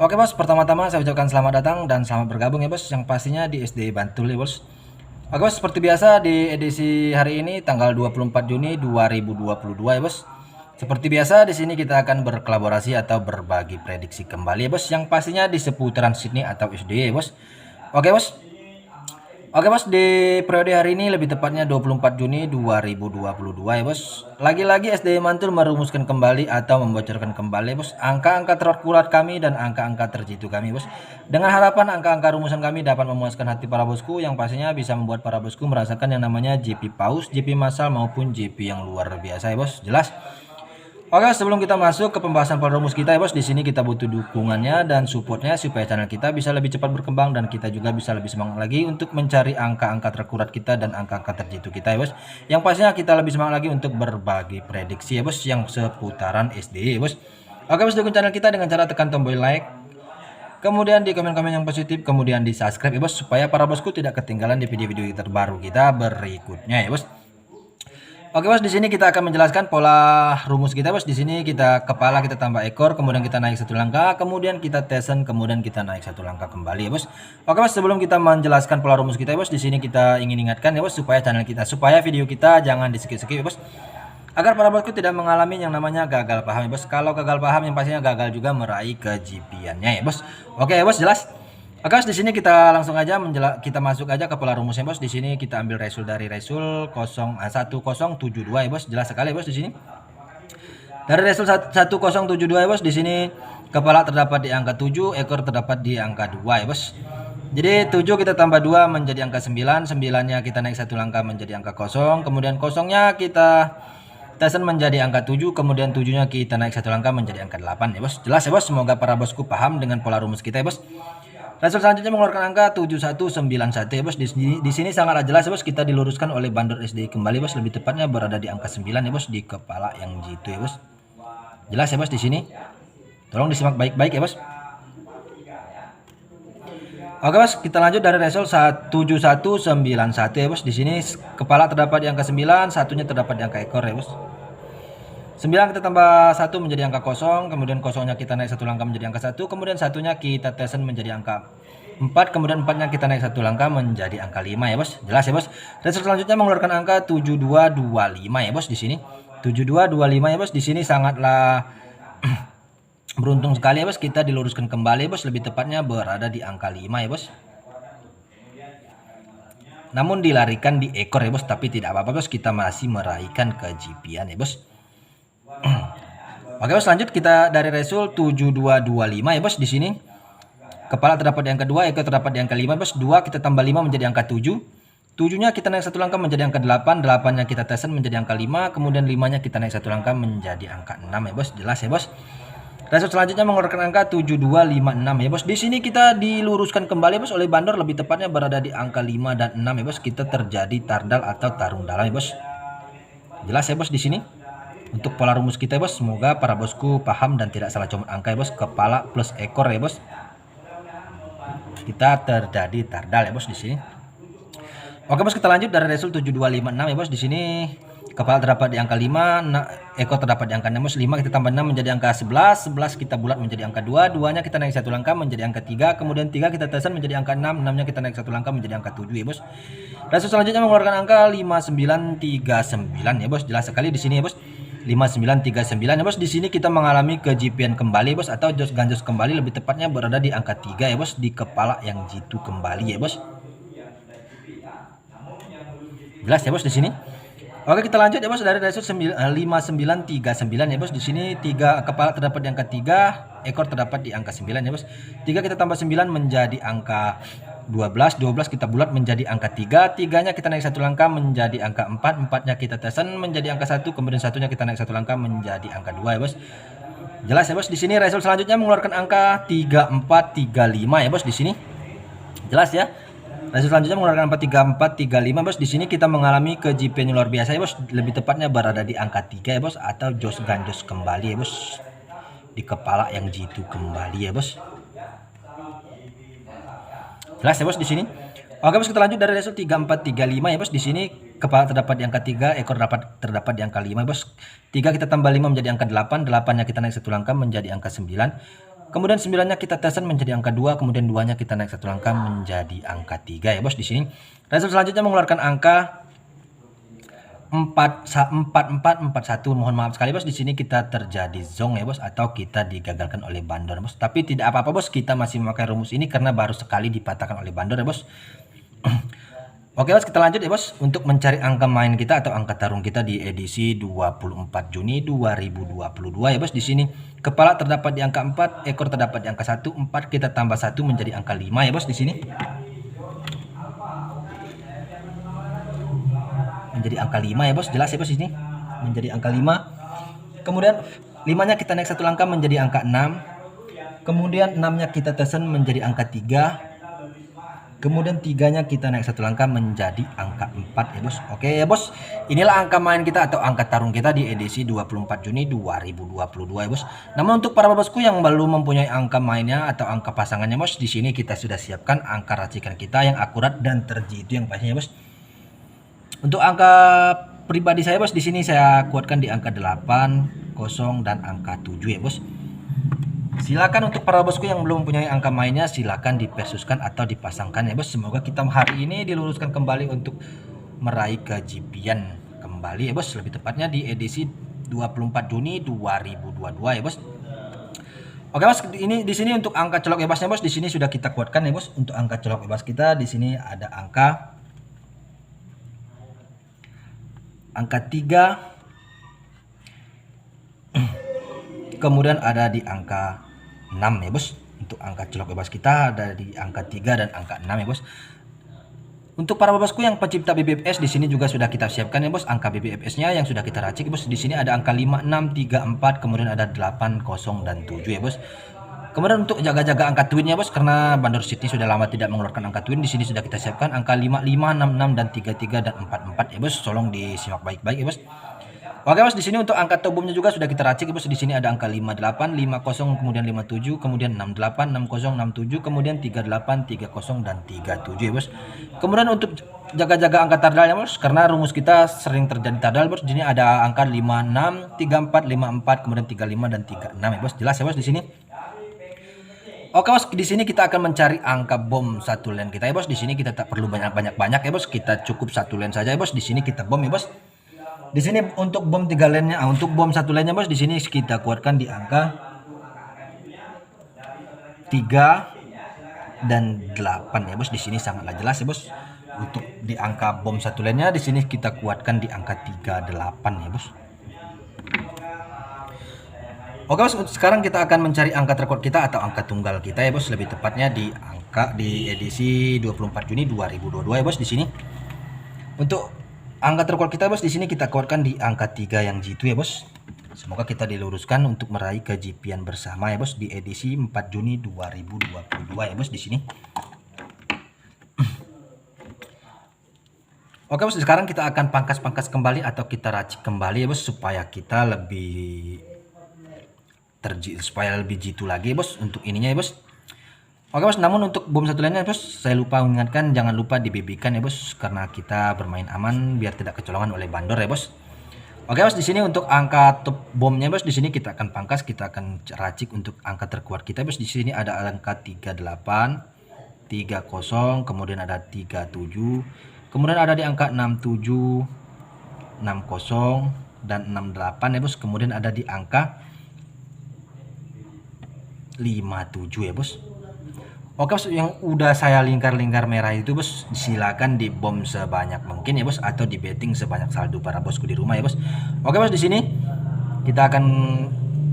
Oke bos, pertama-tama saya ucapkan selamat datang dan selamat bergabung ya bos, yang pastinya di SD Bantul ya bos. Oke bos, seperti biasa di edisi hari ini tanggal 24 Juni 2022 ya bos. Seperti biasa di sini kita akan berkolaborasi atau berbagi prediksi kembali ya bos, yang pastinya di seputaran Sydney atau SD ya bos. Oke bos, Oke bos, di periode hari ini lebih tepatnya 24 Juni 2022 ya bos. Lagi-lagi SD Mantul merumuskan kembali atau membocorkan kembali bos angka-angka terkuat kami dan angka-angka terjitu kami bos. Dengan harapan angka-angka rumusan kami dapat memuaskan hati para bosku, yang pastinya bisa membuat para bosku merasakan yang namanya JP paus, JP massal maupun JP yang luar biasa ya bos. Jelas? Oke, sebelum kita masuk ke pembahasan pola rumus kita ya bos, di sini kita butuh dukungannya dan supportnya supaya channel kita bisa lebih cepat berkembang dan kita juga bisa lebih semangat lagi untuk mencari angka-angka terkuat kita dan angka-angka terjitu kita ya bos. Yang pastinya kita lebih semangat lagi untuk berbagi prediksi ya bos yang seputaran SD ya bos. Oke bos, dukung channel kita dengan cara tekan tombol like, kemudian di komen-komen yang positif, kemudian di subscribe ya bos, supaya para bosku tidak ketinggalan di video-video terbaru kita berikutnya ya bos. Oke bos, di sini kita akan menjelaskan pola rumus kita bos. Di sini kita kepala kita tambah ekor, kemudian kita naik satu langkah, kemudian kita tesen, kemudian kita naik satu langkah kembali ya bos. Oke bos, sebelum kita menjelaskan pola rumus kita ya bos, di sini kita ingin ingatkan ya bos supaya video kita jangan di skip-skip ya bos. Agar para bosku tidak mengalami yang namanya gagal paham ya bos. Kalau gagal paham yang pastinya gagal juga meraih kejipiannya ya bos. Oke ya bos, jelas? Oke, di sini kita langsung aja kita masuk aja ke pola rumusnya bos. Di sini kita ambil resul dari resul 1072 ya bos. Jelas sekali bos di sini. Dari resul 1072 ya bos, di sini kepala terdapat di angka 7, ekor terdapat di angka 2 ya bos. Jadi 7 kita tambah 2 menjadi angka 9, 9-nya kita naik satu langkah menjadi angka 0, kemudian kosongnya kita tesen menjadi angka 7, kemudian 7-nya kita naik satu langkah menjadi angka 8 ya bos. Jelas ya bos, semoga para bosku paham dengan pola rumus kita ya bos. Resul selanjutnya mengeluarkan angka 7191 ya bos. Di sini sangatlah jelas ya bos, kita diluruskan oleh bandar SD kembali bos, lebih tepatnya berada di angka 9 ya bos, di kepala yang jitu ya bos. Jelas ya bos di sini. Tolong disimak baik-baik ya bos. Oke bos, kita lanjut dari resul 7191 ya bos. Di sini kepala terdapat di angka 9, satunya terdapat di angka ekor ya bos. 9 kita tambah 1 menjadi angka 0, kemudian kosongnya kita naik satu langkah menjadi angka 1, kemudian satunya kita tesen menjadi angka 4, kemudian 4-nya kita naik satu langkah menjadi angka 5 ya bos. Jelas ya bos. Result selanjutnya mengeluarkan angka 7225 ya bos di sini. 7225 ya bos. Di sini sangatlah beruntung sekali ya bos, kita diluruskan kembali ya bos, lebih tepatnya berada di angka 5 ya bos. Namun dilarikan di ekor ya bos, tapi tidak apa-apa bos, kita masih meraihkan kejipian ya bos. Oke bos, lanjut kita dari resul 7225 ya bos. Di sini kepala terdapat di angka 2, ekor terdapat di angka 5 bos. 2 kita tambah 5 menjadi angka 7. 7-nya kita naik satu langkah menjadi angka 8, 8-nya kita tesen menjadi angka 5, kemudian 5-nya kita naik satu langkah menjadi angka 6 ya bos. Jelas ya bos. Resul selanjutnya mengeluarkan angka 7256 ya bos. Di sini kita diluruskan kembali bos oleh bandar, lebih tepatnya berada di angka 5 dan 6 ya bos. Kita terjadi tardal atau tarung dalam ya bos. Jelas ya bos di sini. Untuk pola rumus kita ya bos, semoga para bosku paham dan tidak salah comot angka ya bos. Kepala plus ekor ya bos, kita terjadi tardal ya bos di sini. Oke bos, kita lanjut dari resul 7256 ya bos. Di sini kepala terdapat di angka 5, ekor terdapat di angka 6 bos. 5 kita tambah 6 menjadi angka 11, 11 kita bulat menjadi angka 2, 2-nya kita naik satu langkah menjadi angka 3, kemudian 3 kita tesen menjadi angka 6, 6-nya kita naik satu langkah menjadi angka 7 ya bos. Resul selanjutnya mengeluarkan angka 5939 ya bos. Jelas sekali di sini ya bos. 5939 ya bos. Di sini kita mengalami kejipian kembali bos, atau jos ganjos kembali, lebih tepatnya berada di angka 3 ya bos, di kepala yang jitu kembali ya bos. Jelas ya bos di sini. Oke, kita lanjut ya bos dari resul 5939 ya bos. Di sini 3 kepala terdapat di angka 3, ekor terdapat di angka 9 ya bos. 3 kita tambah 9 menjadi angka 12, 12 kita bulat menjadi angka 3, 3-nya kita naik satu langkah menjadi angka 4, 4-nya kita tesen menjadi angka 1, kemudian 1-nya kita naik satu langkah menjadi angka 2 ya bos. Jelas ya bos. Di sini resul selanjutnya mengeluarkan angka 3435 ya bos di sini. Jelas ya. Resul selanjutnya mengeluarkan angka 3435 bos. Di sini kita mengalami kejipian luar biasa ya bos, lebih tepatnya berada di angka 3 ya bos, atau jos ganjos kembali ya bos, di kepala yang jitu kembali ya bos. Jelas ya bos di sini. Oke bos, kita lanjut dari resul 3435 ya bos. Di sini kepala terdapat di angka 3, ekor terdapat di angka 5 bos. 3 kita tambah 5 menjadi angka 8, 8-nya kita naik satu langkah menjadi angka 9. Kemudian 9-nya kita tesan menjadi angka 2, kemudian 2-nya kita naik satu langkah menjadi angka 3 ya bos di sini. Result selanjutnya mengeluarkan angka 4441. Mohon maaf sekali bos, di sini kita terjadi zong ya bos, atau kita digagalkan oleh bandor bos. Tapi tidak apa-apa bos, kita masih memakai rumus ini karena baru sekali dipatahkan oleh bandor ya bos. Oke bos, kita lanjut ya bos untuk mencari angka main kita atau angka tarung kita di edisi 24 Juni 2022 ya bos. Di sini kepala terdapat di angka 4, ekor terdapat di angka 1, 4 kita tambah 1 menjadi angka 5 ya bos di sini. Menjadi angka 5 ya bos, jelas ya bos di sini. Menjadi angka 5. Kemudian 5-nya kita naik satu langkah menjadi angka 6. Kemudian 6-nya kita tesan menjadi angka 3. Kemudian 3-nya kita naik satu langkah menjadi angka 4 ya bos. Oke ya bos, inilah angka main kita atau angka tarung kita di edisi 24 Juni 2022 ya bos. Namun untuk para bosku yang belum mempunyai angka mainnya atau angka pasangannya bos, di sini kita sudah siapkan angka racikan kita yang akurat dan terjitu yang pastinya bos. Untuk angka pribadi saya bos, di sini saya kuatkan di angka 8, 0 dan angka 7 ya bos. Silakan untuk para bosku yang belum mempunyai angka mainnya, silakan dipersuskan atau dipasangkan ya bos. Semoga kita hari ini diluruskan kembali untuk meraih kejipian kembali ya bos, lebih tepatnya di edisi 24 Juni 2022 ya bos. Oke bos, ini di sini untuk angka colok bebasnya bos, di sini sudah kita kuatkan ya bos. Untuk angka colok bebas kita di sini ada angka 3, kemudian ada di angka 6 ya bos. Untuk angka colok bebas kita ada di angka 3 dan angka 6 ya bos. Untuk para bosku yang pencipta BBFS, di sini juga sudah kita siapkan ya bos angka BBFS-nya yang sudah kita racik bos. Di sini ada angka 5, 6, 3, 4, kemudian ada 8, 0 dan 7 ya bos. Kemudian untuk jaga-jaga angka twinnya bos, karena Bandor City sudah lama tidak mengeluarkan angka twin, di sini sudah kita siapkan angka 5, 5, 6, 6 dan 3, 3 dan 4, 4 ya bos. Tolong disimak baik-baik ya bos. Oke bos, di sini untuk angka tobumnya juga sudah kita racik bos. Di sini ada angka 58, 50, kemudian 57, kemudian 68, 60, 67, kemudian 38, 30 dan 37 ya bos. Kemudian untuk jaga-jaga angka tardalnya bos, karena rumus kita sering terjadi tardal bos. Di sini ada angka 56, 34, 54, kemudian 35 dan 36 ya bos. Jelas ya bos di sini. Oke bos, di sini kita akan mencari angka bom satu len kita ya bos. Di sini kita tak perlu banyak-banyak ya bos. Kita cukup satu len saja ya bos. Di sini kita bom ya bos. Di sini untuk bom 3 lennya, untuk bom satu lennya bos, di sini kita kuatkan di angka 3 dan 8 ya bos. Di sini sangatlah jelas ya bos. Untuk di angka bom satu lennya, di sini kita kuatkan di angka 38 ya bos. Oke bos, sekarang kita akan mencari angka terkuat kita atau angka tunggal kita ya bos. Lebih tepatnya di angka di edisi 24 Juni 2022 ya bos. Di sini untuk angka terkuat kita bos, di sini kita kuatkan di angka 3 yang jitu ya bos. Semoga kita diluruskan untuk meraih kejipian bersama ya bos di edisi 4 Juni 2022 ya bos di sini. Oke bos, sekarang kita akan pangkas-pangkas kembali atau kita racik kembali ya bos, supaya kita lebih jitu lagi bos untuk ininya ya bos. Oke bos, namun untuk bom satu lainnya bos, saya lupa mengingatkan jangan lupa dibebikan ya bos, karena kita bermain aman biar tidak kecolongan oleh bandor ya bos. Oke bos, di sini untuk angka top bomnya bos, di sini kita akan pangkas, kita akan racik untuk angka terkuat kita bos. Di sini ada angka 38, 30, kemudian ada 37, kemudian ada di angka 67, 60 dan 68 ya bos. Kemudian ada di angka 57 ya bos. Oke bos, yang udah saya lingkar-lingkar merah itu bos, silakan dibom sebanyak mungkin ya bos, atau di betting sebanyak saldo para bosku di rumah ya bos. Oke bos, di sini kita akan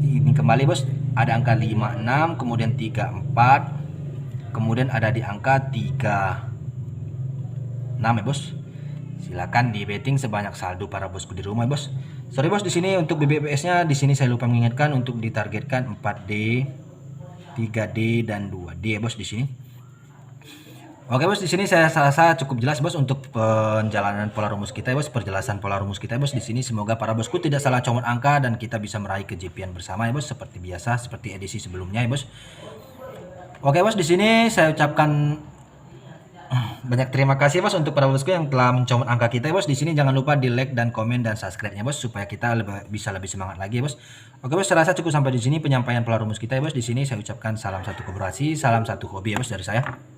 ini kembali bos, ada angka 56, kemudian 34, kemudian ada di angka 36 ya bos. Silakan di betting sebanyak saldo para bosku di rumah ya bos. Sorry bos, di sini untuk BBPS-nya di sini saya lupa mengingatkan untuk ditargetkan 4D, 3D dan 2D ya bos di sini. Oke bos, di sini saya rasa cukup jelas bos untuk penjalanan pola rumus kita ya bos, perjelasan pola rumus kita ya bos di sini. Semoga para bosku tidak salah comot angka dan kita bisa meraih kejipian bersama ya bos, seperti biasa, seperti edisi sebelumnya ya bos. Oke bos, di sini saya ucapkan Banyak terima kasih bos untuk para bosku yang telah mencomot angka kita ya bos. Di sini jangan lupa di like dan komen dan subscribe-nya bos supaya kita bisa lebih semangat lagi ya bos. Oke bos, saya rasa cukup sampai di sini penyampaian pola rumus kita ya bos. Di sini saya ucapkan salam satu kolaborasi, salam satu hobi ya bos dari saya.